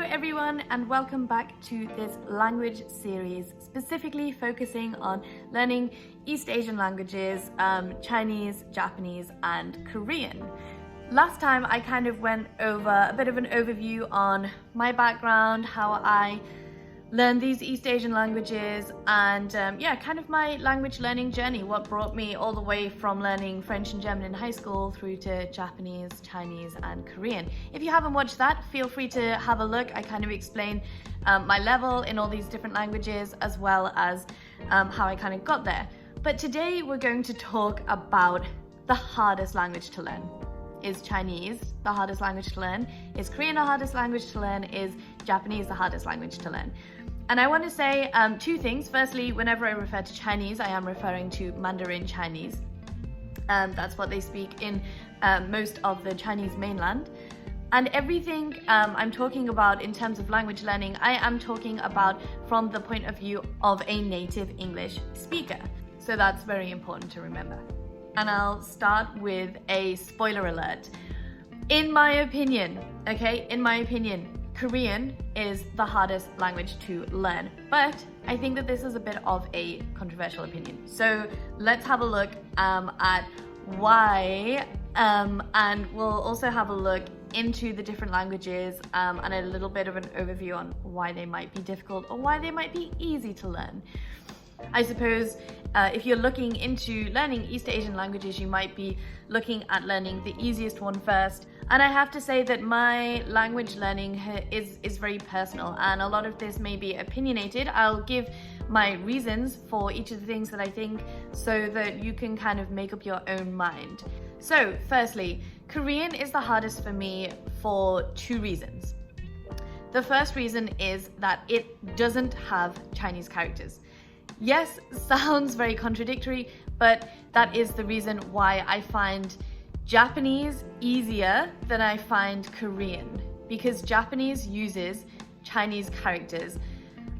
everyone, and welcome back to this language series, specifically focusing on learning East Asian languages, Chinese, Japanese, and Korean. Last time I kind of went over a bit of an overview on my background, how I learned these East Asian languages, and kind of my language learning journey, what brought me all the way from learning French and German in high school through to Japanese, Chinese, and Korean. If you haven't watched that, feel free to have a look. I kind of explain my level in all these different languages, as well as how I kind of got there. But today we're going to talk about the hardest language to learn. Is Chinese the hardest language to learn? Is Korean the hardest language to learn? Is Japanese the hardest language to learn? And I want to say two things. Firstly, whenever I refer to Chinese, I am referring to Mandarin Chinese. That's what they speak in most of the Chinese mainland. And everything I'm talking about in terms of language learning, I am talking about from the point of view of a native English speaker. So that's very important to remember. And I'll start with a spoiler alert. In my opinion, Korean is the hardest language to learn, but I think that this is a bit of a controversial opinion. So let's have a look at why, and we'll also have a look into the different languages and a little bit of an overview on why they might be difficult or why they might be easy to learn. I suppose if you're looking into learning East Asian languages, you might be looking at learning the easiest one first. And I have to say that my language learning is very personal, and a lot of this may be opinionated. I'll give my reasons for each of the things that I think so that you can kind of make up your own mind. So firstly, Korean is the hardest for me for two reasons. The first reason is that it doesn't have Chinese characters. Yes, sounds very contradictory, but that is the reason why I find Japanese easier than I find Korean, because Japanese uses Chinese characters,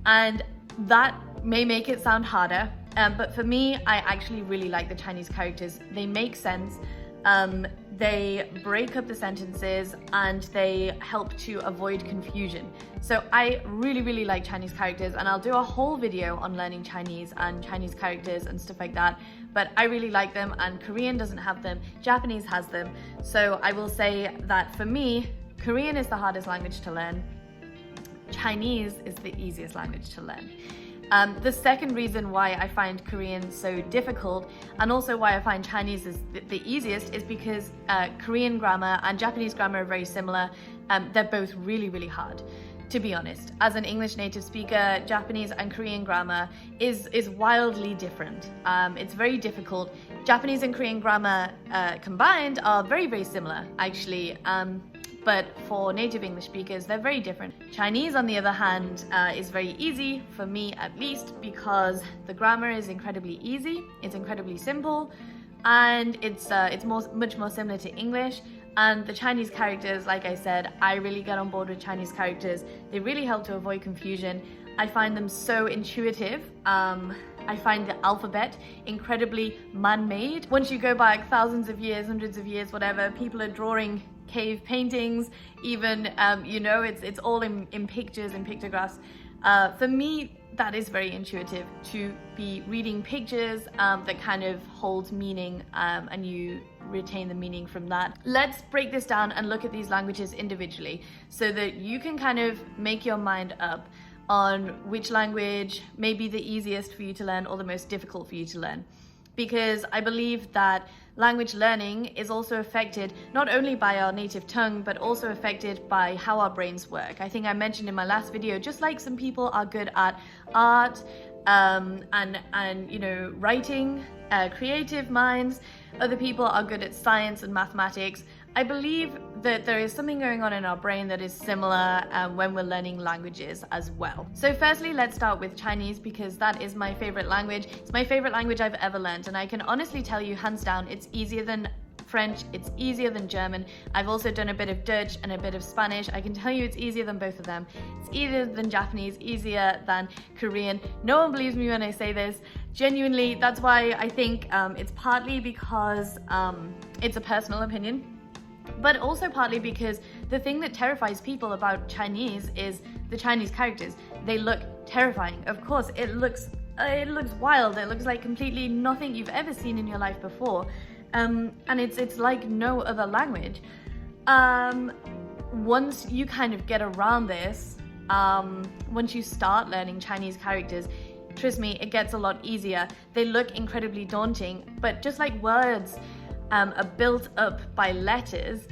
and that may make it sound harder, but for me, I actually really like the Chinese characters. They make sense, they break up the sentences, and they help to avoid confusion. So I really like Chinese characters, and I'll do a whole video on learning Chinese and Chinese characters and stuff like that, but I really like them, and Korean doesn't have them, Japanese has them. So I will say that for me, Korean is the hardest language to learn. Chinese is the easiest language to learn. The second reason why I find Korean so difficult, and also why I find Chinese is the easiest, is because Korean grammar and Japanese grammar are very similar. They're both really hard, to be honest. As an English native speaker, Japanese and Korean grammar is wildly different. It's very difficult. Japanese and Korean grammar combined are very similar, actually. But for native English speakers, they're very different. Chinese, on the other hand, is very easy, for me at least, because the grammar is incredibly easy, it's incredibly simple, and it's much more similar to English. And the Chinese characters, like I said, I really get on board with Chinese characters. They really help to avoid confusion. I find them so intuitive. I find the alphabet incredibly man-made. Once you go back thousands of years, hundreds of years, whatever, people are drawing cave paintings, even, it's all in pictures and pictographs. For me, that is very intuitive, to be reading pictures that kind of hold meaning, and you retain the meaning from that. Let's break this down and look at these languages individually so that you can kind of make your mind up on which language may be the easiest for you to learn or the most difficult for you to learn. Because I believe that language learning is also affected not only by our native tongue, but also affected by how our brains work. I think I mentioned in my last video, just like some people are good at art and writing, creative minds, other people are good at science and mathematics. I believe that there is something going on in our brain that is similar when we're learning languages as well. So firstly, let's start with Chinese, because that is my favorite language. It's my favorite language I've ever learned, and I can honestly tell you, hands down, it's easier than French, it's easier than German. I've also done a bit of Dutch and a bit of Spanish. I can tell you it's easier than both of them. It's easier than Japanese, easier than Korean. No one believes me when I say this. Genuinely, that's why I think it's partly because it's a personal opinion, but also partly because The thing that terrifies people about Chinese is the Chinese characters. They look terrifying. Of course, it looks wild. It looks like completely nothing you've ever seen in your life before. And it's like no other language. Once you kind of get around this, once you start learning Chinese characters, trust me, it gets a lot easier. They look incredibly daunting, but just like words are built up by letters,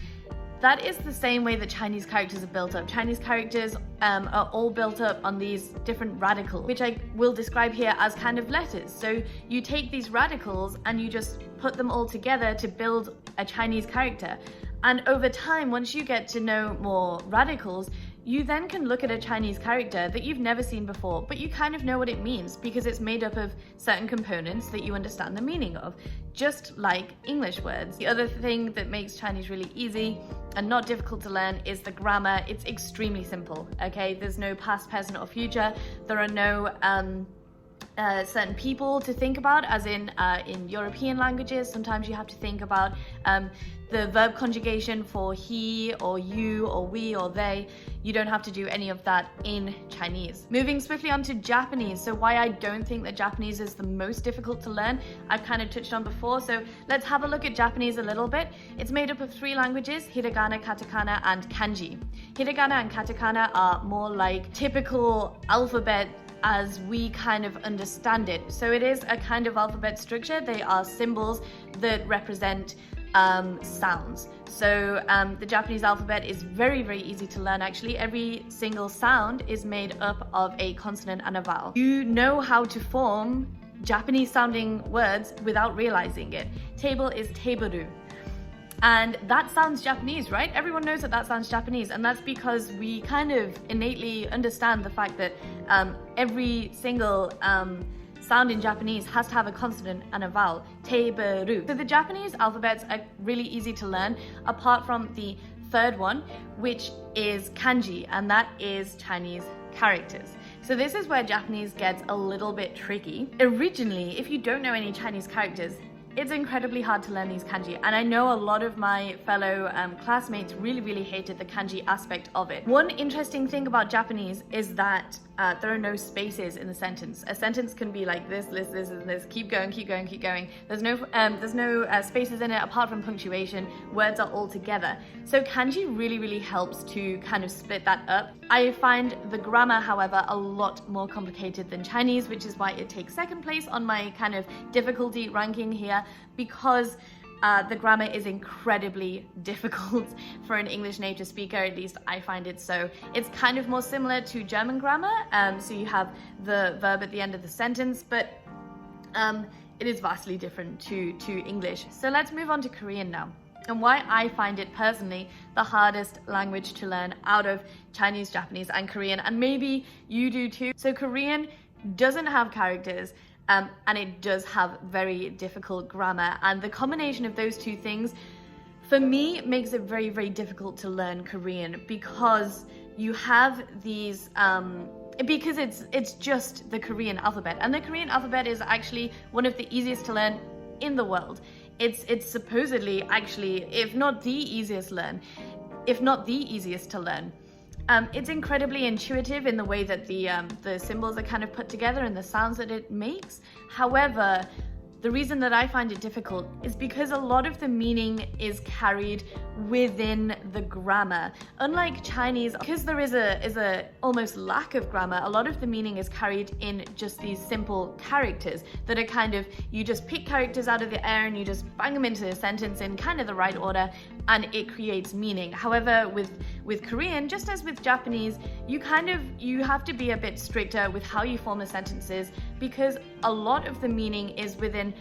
that is the same way that Chinese characters are built up. Chinese characters are all built up on these different radicals, which I will describe here as kind of letters. So you take these radicals and you just put them all together to build a Chinese character. And over time, once you get to know more radicals, you then can look at a Chinese character that you've never seen before, but you kind of know what it means because it's made up of certain components that you understand the meaning of, just like English words. The other thing that makes Chinese really easy and not difficult to learn is the grammar. It's extremely simple, okay? There's no past, present, or future. There are no certain people to think about, as in European languages. Sometimes you have to think about the verb conjugation for he or you or we or they. You don't have to do any of that in Chinese. Moving swiftly on to Japanese. So why I don't think that Japanese is the most difficult to learn, I've kind of touched on before. So let's have a look at Japanese a little bit. It's made up of 3 languages: hiragana, katakana, and kanji. Hiragana and katakana are more like typical alphabet as we kind of understand it. So it is a kind of alphabet structure. They are symbols that represent sounds. So the Japanese alphabet is very, very easy to learn actually. Every single sound is made up of a consonant and a vowel. You know how to form Japanese sounding words without realizing it. Table is teiboru. And that sounds Japanese, right? Everyone knows that that sounds Japanese, and that's because we kind of innately understand the fact that every single sound in Japanese has to have a consonant and a vowel. Teiboru. So the Japanese alphabets are really easy to learn, apart from the third one, which is kanji, and that is Chinese characters. So this is where Japanese gets a little bit tricky. Originally, if you don't know any Chinese characters, it's incredibly hard to learn these kanji, and I know a lot of my fellow classmates really hated the kanji aspect of it. One interesting thing about Japanese is that there are no spaces in the sentence. A sentence can be like this, and this, keep going. There's no spaces in it apart from punctuation. Words are all together. So kanji really helps to kind of split that up. I find the grammar, however, a lot more complicated than Chinese, which is why it takes second place on my kind of difficulty ranking here, because the grammar is incredibly difficult for an English native speaker. At least I find it so. It's kind of more similar to German grammar, so you have the verb at the end of the sentence, but it is vastly different to English. So let's move on to Korean now, and why I find it personally the hardest language to learn out of Chinese, Japanese, and Korean, and maybe you do too. So Korean doesn't have characters, and it does have very difficult grammar, and the combination of those two things for me makes it very difficult to learn Korean, because you have these because it's just the Korean alphabet, and the Korean alphabet is actually one of the easiest to learn in the world. It's supposedly actually, if not the easiest to learn. It's incredibly intuitive in the way that the symbols are kind of put together and the sounds that it makes. However, the reason that I find it difficult is because a lot of the meaning is carried within the grammar. Unlike Chinese, because there is a almost lack of grammar, a lot of the meaning is carried in just these simple characters that are kind of, you just pick characters out of the air and you just bang them into a sentence in kind of the right order, and it creates meaning. However, with Korean, just as with Japanese, you have to be a bit stricter with how you form the sentences, because a lot of the meaning is within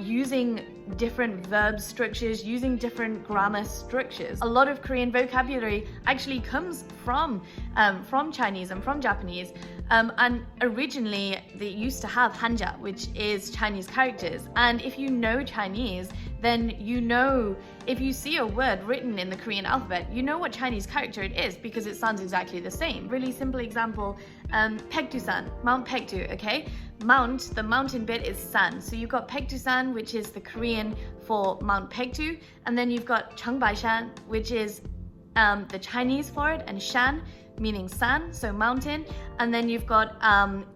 using different verb structures, using different grammar structures. A lot of Korean vocabulary actually comes from Chinese and from Japanese, and originally they used to have Hanja, which is Chinese characters. And if you know Chinese, then you know, if you see a word written in the Korean alphabet, you know what Chinese character it is, because it sounds exactly the same. Really simple example, Paektusan, Mount Paektu, okay? Mount, the mountain bit is san. So you've got Paektusan, which is the Korean for Mount Paektu, and then you've got Cheongbaishan, which is the Chinese for it, and shan, meaning san, so mountain. And then you've got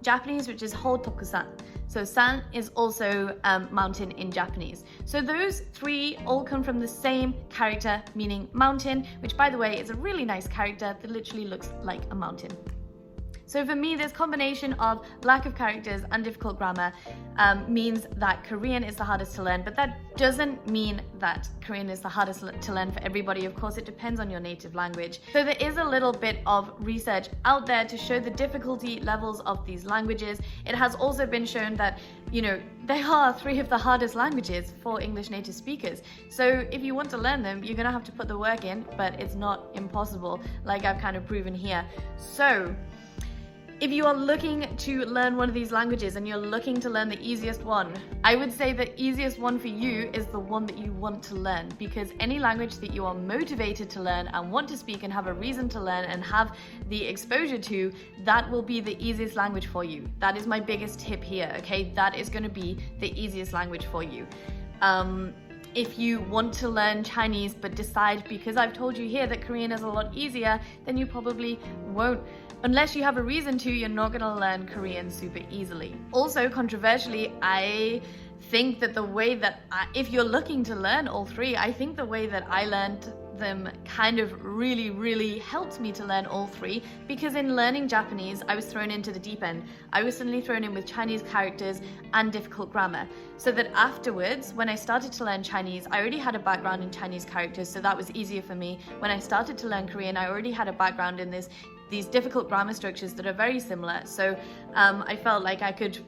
Japanese, which is hotoku-san. So san is also mountain in Japanese. So those three all come from the same character, meaning mountain, which by the way is a really nice character that literally looks like a mountain. So for me, this combination of lack of characters and difficult grammar means that Korean is the hardest to learn, but that doesn't mean that Korean is the hardest to learn for everybody. Of course, it depends on your native language. So there is a little bit of research out there to show the difficulty levels of these languages. It has also been shown that, you know, they are three of the hardest languages for English native speakers. So if you want to learn them, you're gonna have to put the work in, but it's not impossible, like I've kind of proven here. So if you are looking to learn one of these languages and you're looking to learn the easiest one, I would say the easiest one for you is the one that you want to learn, because any language that you are motivated to learn and want to speak and have a reason to learn and have the exposure to, that will be the easiest language for you. That is my biggest tip here, okay? That is going to be the easiest language for you. If you want to learn Chinese but decide, because I've told you here that Korean is a lot easier, then you probably won't. Unless you have a reason to, you're not gonna learn Korean super easily. Also, controversially, I think that the way that, if you're looking to learn all three, I think the way that I learned them kind of really helped me to learn all three, because in learning Japanese, I was thrown into the deep end. I was suddenly thrown in with Chinese characters and difficult grammar. So that afterwards, when I started to learn Chinese, I already had a background in Chinese characters, so that was easier for me. When I started to learn Korean, I already had a background in these difficult grammar structures that are very similar. So I felt like I could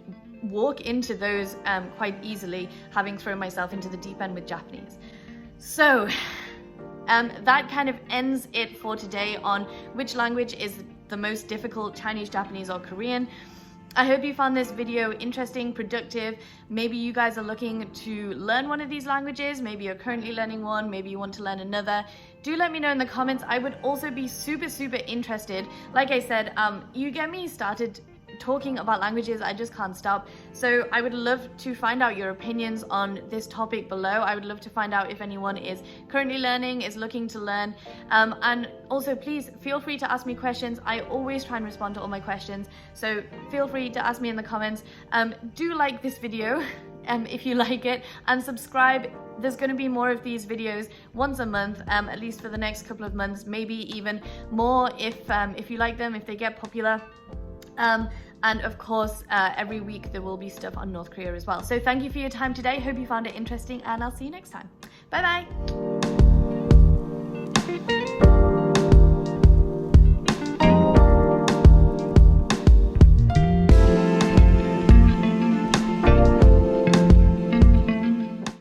walk into those quite easily, having thrown myself into the deep end with Japanese. So that kind of ends it for today on which language is the most difficult, Chinese, Japanese, or Korean. I hope you found this video interesting, productive. Maybe you guys are looking to learn one of these languages. Maybe you're currently learning one. Maybe you want to learn another. Do let me know in the comments. I would also be super interested. Like I said, you get me started talking about languages, I just can't stop. So I would love to find out your opinions on this topic below. I would love to find out if anyone is currently learning, is looking to learn. And also please feel free to ask me questions. I always try and respond to all my questions. So feel free to ask me in the comments. Do like this video if you like it, and subscribe. There's going to be more of these videos once a month, at least for the next couple of months, maybe even more if you like them, if they get popular. And of course, every week there will be stuff on North Korea as well. So thank you for your time today. Hope you found it interesting, and I'll see you next time. Bye bye.